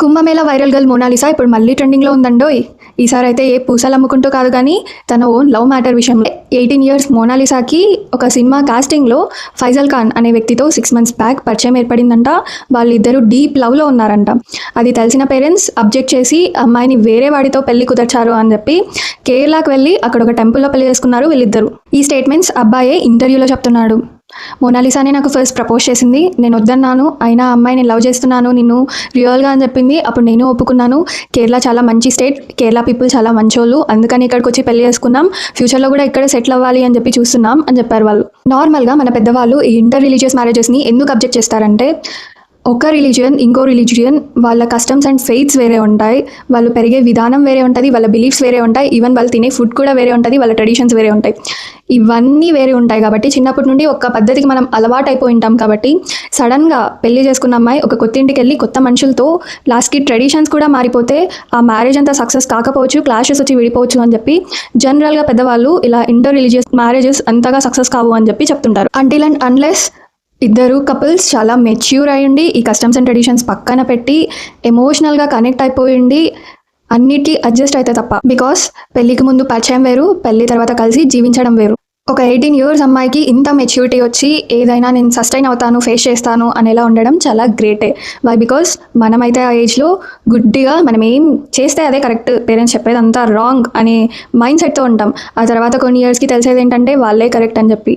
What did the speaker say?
Kumbh Mela viral girl Mona Lisa ఇప్పుడు మళ్ళీ ట్రెండింగ్లో ఉందండోయ్. ఈసారి అయితే ఏ పూసలు అమ్ముకుంటూ కాదు కానీ తన ఓన్ లవ్ మ్యాటర్ విషయంలో 18 ఇయర్స్ మోనాలిసాకి ఒక సినిమా కాస్టింగ్లో ఫైజల్ ఖాన్ అనే వ్యక్తితో 6 months బ్యాక్ పరిచయం ఏర్పడిందంట. వాళ్ళిద్దరూ డీప్ లవ్లో ఉన్నారంట. అది తెలిసిన పేరెంట్స్ అబ్జెక్ట్ చేసి అమ్మాయిని వేరే వాడితో పెళ్లి కుదర్చారు అని చెప్పి కేరళకు వెళ్ళి అక్కడ ఒక టెంపుల్లో పెళ్లి చేసుకున్నారు వీళ్ళిద్దరు. ఈ స్టేట్మెంట్స్ అబ్బాయే ఇంటర్వ్యూలో చెప్తున్నాడు. మోనాలిసానే నాకు ఫస్ట్ ప్రపోజ్ చేసింది, నేను వద్దన్నాను, అయినా అమ్మాయి నేను లవ్ చేస్తున్నాను నిన్ను రియల్గా అని చెప్పింది. అప్పుడు నేను ఒప్పుకున్నాను. కేరళ చాలా మంచి స్టేట్, కేరళ పీపుల్ చాలా మంచోళ్ళు, అందుకని ఇక్కడికి వచ్చి పెళ్లి చేసుకున్నాం, ఫ్యూచర్లో కూడా ఇక్కడే సెటిల్ అవ్వాలి అని చెప్పి చూస్తున్నాం అని చెప్పారు వాళ్ళు. నార్మల్గా మన పెద్దవాళ్ళు ఈ ఇంటర్ రిలీజియస్ మ్యారేజెస్ని ఎందుకు అబ్జెక్ట్ చేస్తారంటే, ఒక రిలీజియన్ ఇంకో రిలీజియన్ వాళ్ళ కస్టమ్స్ అండ్ ఫెయిత్స్ వేరే ఉంటాయి, వాళ్ళు పెరిగే విధానం వేరే ఉంటుంది, వాళ్ళ బిలీఫ్స్ వేరే ఉంటాయి, ఈవెన్ వాళ్ళు తినే ఫుడ్ కూడా వేరే ఉంటుంది, వాళ్ళ ట్రెడిషన్స్ వేరే ఉంటాయి. ఇవన్నీ వేరే ఉంటాయి కాబట్టి చిన్నప్పటి నుండి ఒక పద్ధతికి మనం అలవాటు అయిపోయి ఉంటాం. కాబట్టి సడన్గా పెళ్లి చేసుకున్న అమ్మాయి ఒక కొత్త ఇంటికి వెళ్ళి కొత్త మనుషులతో లాస్ట్కి ట్రెడిషన్స్ కూడా మారిపోతే ఆ మ్యారేజ్ అంతా సక్సెస్ కాకపోవచ్చు, క్లాషెస్ వచ్చి విడిపోవచ్చు అని చెప్పి జనరల్గా పెద్దవాళ్ళు ఇలా ఇంటర్ రిలీజియస్ మ్యారేజెస్ అంతగా సక్సెస్ కావు అని చెప్పి చెప్తుంటారు. అంటిల్ అండ్ అన్లెస్ ఇద్దరు కపుల్స్ చాలా మెచ్యూర్ అయ్యండి, ఈ కస్టమ్స్ అండ్ ట్రెడిషన్స్ పక్కన పెట్టి ఎమోషనల్గా కనెక్ట్ అయిపోయింది, అన్నిటికీ అడ్జస్ట్ అయితే తప్ప. బికాస్ పెళ్ళికి ముందు పరిచయం వేరు, పెళ్లి తర్వాత కలిసి జీవించడం వేరు. ఒక 18 years అమ్మాయికి ఇంత మెచ్యూరిటీ వచ్చి ఏదైనా నేను సస్టైన్ అవుతాను, ఫేస్ చేస్తాను అనేలా ఉండడం చాలా గ్రేటే. వై? బికాస్ మనమైతే ఆ ఏజ్లో గుడ్డిగా మనం ఏం చేస్తే అదే కరెక్ట్, పేరెంట్స్ చెప్పేది అంతా రాంగ్ అనే మైండ్ సెట్తో ఉంటాం. ఆ తర్వాత కొన్ని ఇయర్స్కి తెలిసేది ఏంటంటే వాళ్ళే కరెక్ట్ అని చెప్పి.